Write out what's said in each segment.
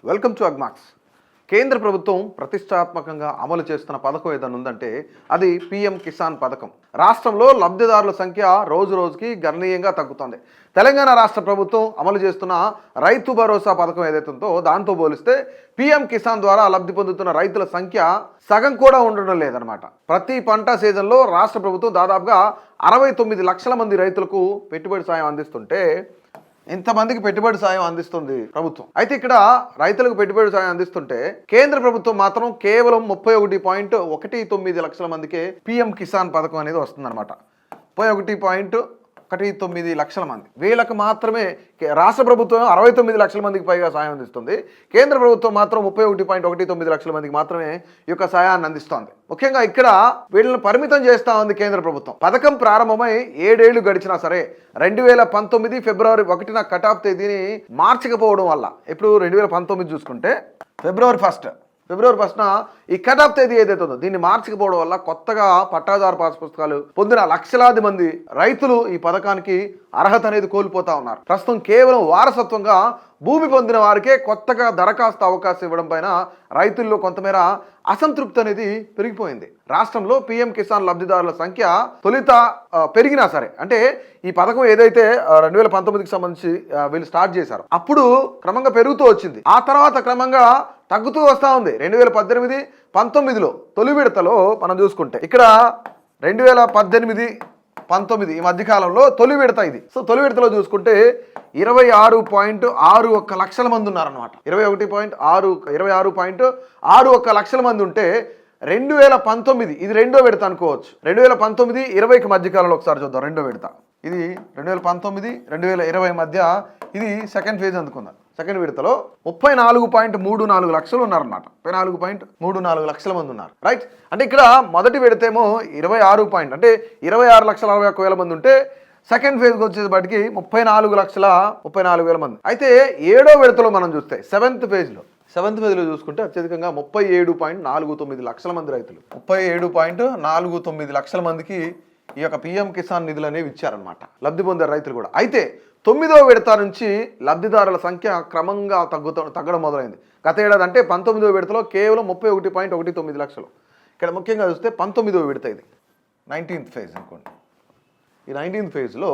Welcome to Agmax. కేంద్ర ప్రభుత్వం ప్రతిష్టాత్మకంగా అమలు చేస్తున్న పథకం ఏదైనా ఉందంటే అది పీఎం కిసాన్ పథకం. రాష్ట్రంలో లబ్ధిదారుల సంఖ్య రోజు రోజుకి గణనీయంగా తగ్గుతోంది. తెలంగాణ రాష్ట్ర ప్రభుత్వం అమలు చేస్తున్న రైతు భరోసా పథకం ఏదైతే ఉందో దాంతో పోలిస్తే పీఎం కిసాన్ ద్వారా లబ్ధి పొందుతున్న రైతుల సంఖ్య సగం కూడా ఉండడం లేదనమాట. ప్రతి పంట సీజన్లో రాష్ట్ర ప్రభుత్వం దాదాపుగా 69 లక్షల మంది రైతులకు పెట్టుబడి సాయం అందిస్తుంటే ఇంతమందికి పెట్టుబడి సాయం అందిస్తుంది ప్రభుత్వం. అయితే ఇక్కడ రైతులకు పెట్టుబడి సాయం అందిస్తుంటే కేంద్ర ప్రభుత్వం మాత్రం కేవలం 31.19 లక్షల మందికే పీఎం కిసాన్ పథకం అనేది వస్తుందన్నమాట. 31.19 లక్షల మంది వీళ్ళకి మాత్రమే రాష్ట్ర ప్రభుత్వం 69 లక్షల మందికి పైగా సాయం అందిస్తుంది. కేంద్ర ప్రభుత్వం మాత్రం 31.19 లక్షల మందికి మాత్రమే ఈ యొక్క సాయాన్ని అందిస్తోంది. ముఖ్యంగా ఇక్కడ వీళ్ళని పరిమితం చేస్తూ ఉంది కేంద్ర ప్రభుత్వం. పథకం ప్రారంభమై 7 ఏళ్లు గడిచినా సరే 2019 ఫిబ్రవరి 1న కట్ ఆఫ్ తేదీని మార్చకపోవడం వల్ల ఇప్పుడు 2019 చూసుకుంటే ఫిబ్రవరి 1న ఈ కట్ ఆఫ్ తేదీ ఏదైతే ఉందో దీన్ని మార్చకపోవడం వల్ల కొత్తగా పట్టాదారు పాస్ పుస్తకాలు పొందిన లక్షలాది మంది రైతులు ఈ పథకానికి అర్హత అనేది కోల్పోతా ఉన్నారు. ప్రస్తుతం కేవలం వారసత్వంగా భూమి పొందిన వారికే కొత్తగా దరఖాస్తు అవకాశం ఇవ్వడం పైన రైతుల్లో కొంతమేర అసంతృప్తి అనేది పెరిగిపోయింది. రాష్ట్రంలో పీఎం కిసాన్ లబ్ధిదారుల సంఖ్య తొలుత పెరిగినా సరే అంటే ఈ పథకం ఏదైతే 2019కి సంబంధించి వీళ్ళు స్టార్ట్ చేశారు అప్పుడు క్రమంగా పెరుగుతూ వచ్చింది. ఆ తర్వాత క్రమంగా తగ్గుతూ వస్తూ ఉంది. 2018-19లో తొలి విడతలో మనం చూసుకుంటే ఇక్కడ 2018-19 ఈ మధ్యకాలంలో తొలి విడత ఇది. సో తొలి విడతలో చూసుకుంటే 26.61 లక్షల మంది ఉన్నారన్నమాట. 26.61 లక్షల మంది ఉంటే 2019 ఇది రెండో విడత అనుకోవచ్చు. 2019-20కి మధ్యకాలంలో ఒకసారి చూద్దాం. రెండో విడత ఇది 2019-2020 మధ్య ఇది సెకండ్ ఫేజ్ అనుకుందాం. సెకండ్ విడతలో 34.34 లక్షలు ఉన్నారన్నమాట. 34.34 లక్షల మంది ఉన్నారు. రైట్ అంటే ఇక్కడ మొదటి విడతేమో 26.61 మంది ఉంటే సెకండ్ ఫేజ్కి వచ్చేసరికి 34,34,000 మంది. అయితే 7వ విడతలో మనం చూస్తే సెవెంత్ ఫేజ్లో చూసుకుంటే అత్యధికంగా 37.49 లక్షల మంది రైతులు 37.49 లక్షల మందికి ఈ యొక్క పీఎం కిసాన్ నిధులు అనేవి ఇచ్చారనమాట. లబ్ధి పొందారు రైతులు కూడా. అయితే 9వ విడత నుంచి లబ్ధిదారుల సంఖ్య క్రమంగా తగ్గడం మొదలైంది. గత ఏడాది అంటే 19వ విడతలో కేవలం 31.19 లక్షలు. ఇక్కడ ముఖ్యంగా చూస్తే 19వ విడత ఇది 19th ఫేజ్ అనుకోండి. ఈ 19th ఫేజ్లో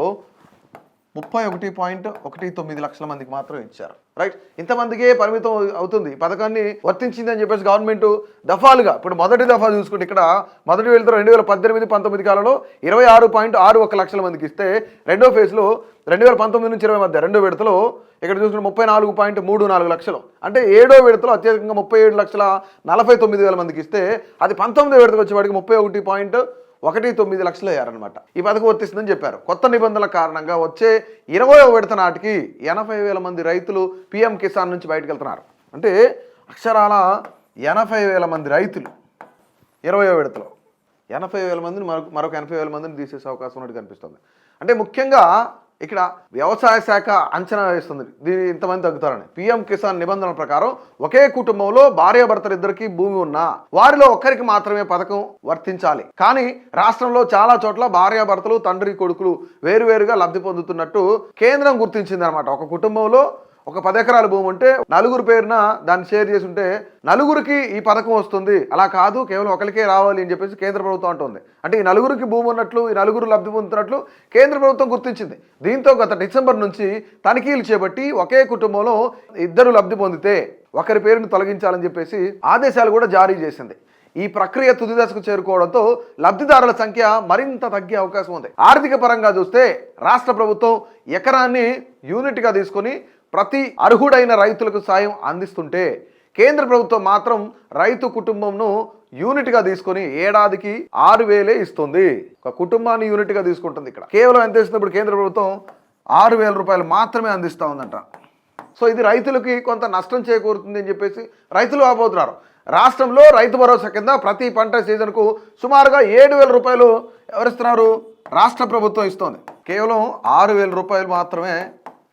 31.19 లక్షల మందికి మాత్రం ఇచ్చారు. రైట్ ఇంతమందికే పరిమితం అవుతుంది. పథకాన్ని వర్తించింది అని చెప్పేసి గవర్నమెంట్ దఫాలుగా ఇప్పుడు మొదటి దఫా చూసుకుంటే ఇక్కడ మొదటి విడతలో 2018-19 కాలంలో 26.61 లక్షల మందికి ఇస్తే రెండో ఫేజ్లో 2019 నుంచి 20 మధ్య రెండో విడతలో ఇక్కడ చూసుకుంటే 34.34 లక్షలు. అంటే 7వ విడతలో అత్యధికంగా 37,49,000 మందికి ఇస్తే అది 19వ విడతకు వచ్చేవాడికి 31.19 లక్షలు అయ్యారనమాట. ఈ పథకం వర్తిస్తుందని చెప్పారు. కొత్త నిబంధనల కారణంగా వచ్చే 20వ విడత నాటికి 80,000 మంది రైతులు పీఎం కిసాన్ నుంచి బయటకు వెళ్తున్నారు. అంటే అక్షరాల 80,000 మంది రైతులు 20వ విడతలో 80,000 మందిని మరొక 80,000 మందిని తీసేసే అవకాశం ఉన్నట్టు కనిపిస్తుంది. అంటే ముఖ్యంగా ఇక్కడ వ్యవసాయ శాఖ అంచనా వేస్తుంది దీని ఇంతమంది తగ్గుతారని. పీఎం కిసాన్ నిబంధనల ప్రకారం ఒకే కుటుంబంలో భార్యాభర్తలు ఇద్దరికి భూమి ఉన్నా వారిలో ఒక్కరికి మాత్రమే పథకం వర్తించాలి. కానీ రాష్ట్రంలో చాలా చోట్ల భార్యాభర్తలు తండ్రి కొడుకులు వేరువేరుగా లబ్ధి పొందుతున్నట్టు కేంద్రం గుర్తించింది అనమాట. ఒక కుటుంబంలో ఒక 10 ఎకరాల భూమి ఉంటే నలుగురు పేరున దాన్ని షేర్ చేసి ఉంటే నలుగురికి ఈ పథకం వస్తుంది. అలా కాదు కేవలం ఒకరికే రావాలి అని చెప్పేసి కేంద్ర ప్రభుత్వం అంటుంది. అంటే ఈ నలుగురికి భూమి ఉన్నట్లు ఈ నలుగురు లబ్ధి పొందుతున్నట్లు కేంద్ర ప్రభుత్వం గుర్తించింది. దీంతో గత డిసెంబర్ నుంచి తనిఖీలు చేపట్టి ఒకే కుటుంబంలో ఇద్దరు లబ్ధి పొందితే ఒకరి పేరును తొలగించాలని చెప్పేసి ఆదేశాలు కూడా జారీ చేసింది. ఈ ప్రక్రియ తుది దశకు చేరుకోవడంతో లబ్ధిదారుల సంఖ్య మరింత తగ్గే అవకాశం ఉంది. ఆర్థిక పరంగా చూస్తే రాష్ట్ర ప్రభుత్వం ఎకరాన్ని యూనిట్గా తీసుకొని ప్రతి అర్హుడైన రైతులకు సాయం అందిస్తుంటే కేంద్ర ప్రభుత్వం మాత్రం రైతు కుటుంబంను యూనిట్గా తీసుకొని ఏడాదికి 6,000 ఇస్తుంది. ఒక కుటుంబాన్ని యూనిట్గా తీసుకుంటుంది. ఇక్కడ కేవలం ఎంత ఇస్తుంది? ఇప్పుడు కేంద్ర ప్రభుత్వం 6,000 రూపాయలు మాత్రమే అందిస్తూ ఉందంట. సో ఇది రైతులకి కొంత నష్టం చేకూరుతుంది అని చెప్పేసి రైతులు ఆపోతున్నారు. రాష్ట్రంలో రైతు భరోసా కింద ప్రతి పంట సీజన్కు సుమారుగా 7,000 రూపాయలు ఎవరిస్తున్నారు? రాష్ట్ర ప్రభుత్వం ఇస్తోంది. కేవలం 6,000 రూపాయలు మాత్రమే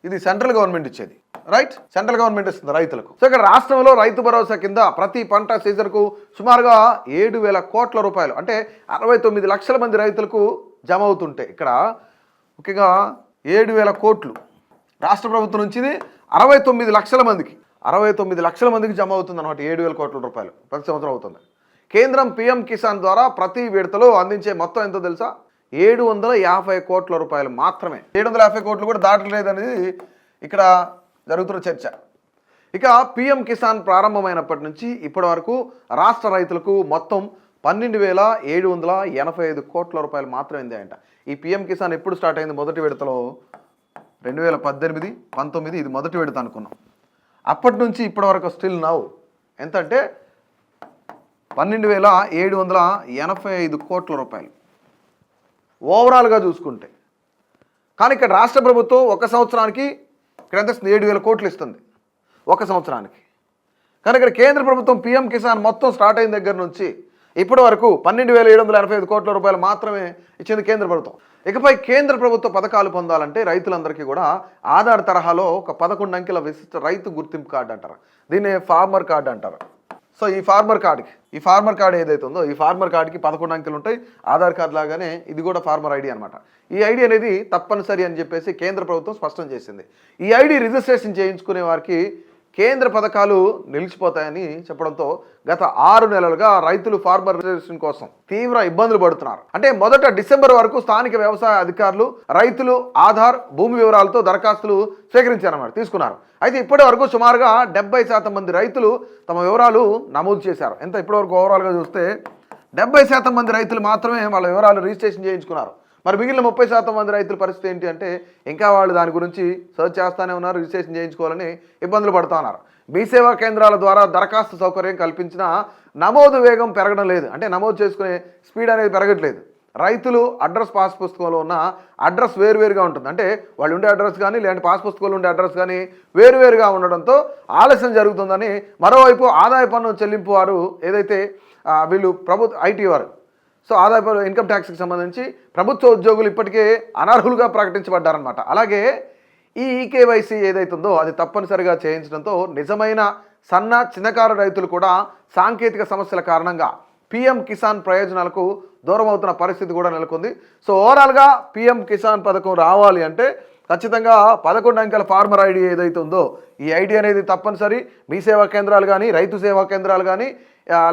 ఇది సెంట్రల్ గవర్నమెంట్ ఇచ్చేది. రైట్ సెంట్రల్ గవర్నమెంట్ ఇస్తుంది రైతులకు. సో ఇక్కడ రాష్ట్రంలో రైతు భరోసా కింద ప్రతి పంట సీజన్కు సుమారుగా 7,000 కోట్ల రూపాయలు అంటే 69 లక్షల మంది రైతులకు జమ అవుతుంటే ఇక్కడ ముఖ్యంగా 7,000 కోట్లు రాష్ట్ర ప్రభుత్వం నుంచి 69 లక్షల మందికి 69 లక్షల మందికి జమ అవుతుంది అనమాట. 7,000 కోట్ల రూపాయలు ప్రతి సంవత్సరం అవుతుంది. కేంద్రం పీఎం కిసాన్ ద్వారా ప్రతి విడతలో అందించే మొత్తం ఎంతో తెలుసా? 750 కోట్ల రూపాయలు మాత్రమే. 750 కోట్లు కూడా దాటలేదనేది ఇక్కడ జరుగుతున్న చర్చ. ఇక పీఎం కిసాన్ ప్రారంభమైనప్పటి నుంచి ఇప్పటి వరకు రాష్ట్ర రైతులకు మొత్తం 12,785 కోట్ల రూపాయలు మాత్రమే అంట. ఈ పీఎం కిసాన్ ఎప్పుడు స్టార్ట్ అయింది? మొదటి విడతలో 2018, 19 ఇది మొదటి విడత అనుకున్నాం. అప్పటి నుంచి ఇప్పటి వరకు స్టిల్ నౌ ఎంత అంటే 12,785 కోట్ల రూపాయలు ఓవరాల్గా చూసుకుంటే. కానీ ఇక్కడ రాష్ట్ర ప్రభుత్వం ఒక సంవత్సరానికి ఇక్కడ ఎంత 7,000 కోట్లు ఇస్తుంది ఒక సంవత్సరానికి. కానీ ఇక్కడ కేంద్ర ప్రభుత్వం పీఎం కిసాన్ మొత్తం స్టార్ట్ అయిన దగ్గర నుంచి ఇప్పటి వరకు 12,785 కోట్ల రూపాయలు మాత్రమే ఇచ్చింది కేంద్ర ప్రభుత్వం. ఇకపై కేంద్ర ప్రభుత్వ పథకాలు పొందాలంటే రైతులందరికీ కూడా ఆధార్ తరహాలో ఒక 11 అంకెల విశిష్ట రైతు గుర్తింపు కార్డు అంటారు. దీన్ని ఫార్మర్ కార్డు అంటారు. సో ఈ ఫార్మర్ కార్డు ఏదైతే ఉందో ఈ ఫార్మర్ కార్డుకి 11 అంకెలు ఉంటాయి. ఆధార్ కార్డు లాగానే ఇది కూడా ఫార్మర్ ఐడి అనమాట. ఈ ఐడి అనేది తప్పనిసరి అని చెప్పేసి కేంద్ర ప్రభుత్వం స్పష్టం చేసింది. ఈ ఐడి రిజిస్ట్రేషన్ చేయించుకునే వారికి కేంద్ర పథకాలు నిలిచిపోతాయని చెప్పడంతో గత 6 నెలలుగా రైతులు ఫార్మర్ రిజిస్ట్రేషన్ కోసం తీవ్ర ఇబ్బందులు పడుతున్నారు. అంటే మొదట డిసెంబర్ వరకు స్థానిక వ్యవసాయ అధికారులు రైతులు ఆధార్ భూమి వివరాలతో దరఖాస్తులు స్వీకరించారన్నమాట, తీసుకున్నారు. అయితే ఇప్పటి వరకు సుమారుగా 70% మంది రైతులు తమ వివరాలు నమోదు చేశారు. ఎంత ఇప్పటివరకు ఓవరాల్గా చూస్తే 70% మంది రైతులు మాత్రమే వాళ్ళ వివరాలు రిజిస్ట్రేషన్ చేయించుకున్నారు. మరి మిగిలిన 30% మంది రైతుల పరిస్థితి ఏంటి అంటే ఇంకా వాళ్ళు దాని గురించి సర్చ్ చేస్తూనే ఉన్నారు, రిజిస్ట్రేషన్ చేయించుకోవాలని ఇబ్బందులు పడుతూ ఉన్నారు. మీ సేవా కేంద్రాల ద్వారా దరఖాస్తు సౌకర్యం కల్పించిన నమోదు వేగం పెరగడం లేదు. అంటే నమోదు చేసుకునే స్పీడ్ అనేది పెరగట్లేదు. రైతులు అడ్రస్ పాస్ పుస్తకంలో ఉన్న అడ్రస్ వేరువేరుగా ఉంటుంది. అంటే వాళ్ళు ఉండే అడ్రస్ కానీ లేదంటే పాస్ పుస్తకంలో ఉండే అడ్రస్ కానీ వేరువేరుగా ఉండడంతో ఆలస్యం జరుగుతుందని. మరోవైపు ఆదాయ పన్ను చెల్లింపు వారు ఏదైతే వీళ్ళు ఐటీ వారు, సో ఆదాయ పన్ను ఇన్కమ్ ట్యాక్స్కి సంబంధించి ప్రభుత్వ ఉద్యోగులు ఇప్పటికే అనర్హులుగా ప్రకటించబడ్డారనమాట. అలాగే ఈ ఈకేవైసీ ఏదైతుందో అది తప్పనిసరిగా చేయించడంతో నిజమైన చిన్నకారు రైతులు కూడా సాంకేతిక సమస్యల కారణంగా పీఎం కిసాన్ ప్రయోజనాలకు దూరం అవుతున్న పరిస్థితి కూడా నెలకొంది. సో ఓవరాల్గా పీఎం కిసాన్ పథకం రావాలి అంటే ఖచ్చితంగా 11 అంకెల ఫార్మర్ ఐడి ఏదైతే ఉందో ఈ ఐడి అనేది తప్పనిసరి. మీ సేవా కేంద్రాలు కానీ రైతు సేవా కేంద్రాలు కానీ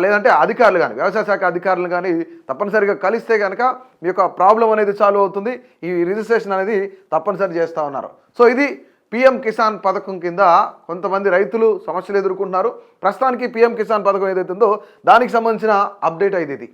లేదంటే అధికారులు కానీ వ్యవసాయ శాఖ అధికారులు కానీ తప్పనిసరిగా కలిస్తే కనుక మీ యొక్క ప్రాబ్లం అనేది సాల్వ్ అవుతుంది. ఈ రిజిస్ట్రేషన్ అనేది తప్పనిసరి చేస్తూ ఉన్నారు. సో ఇది పీఎం కిసాన్ పథకం కింద కొంతమంది రైతులు సమస్యలు ఎదుర్కొంటున్నారు. ప్రస్తుతానికి పీఎం కిసాన్ పథకం ఏదైతే ఉందో దానికి సంబంధించిన అప్డేట్ అయితే ఇది.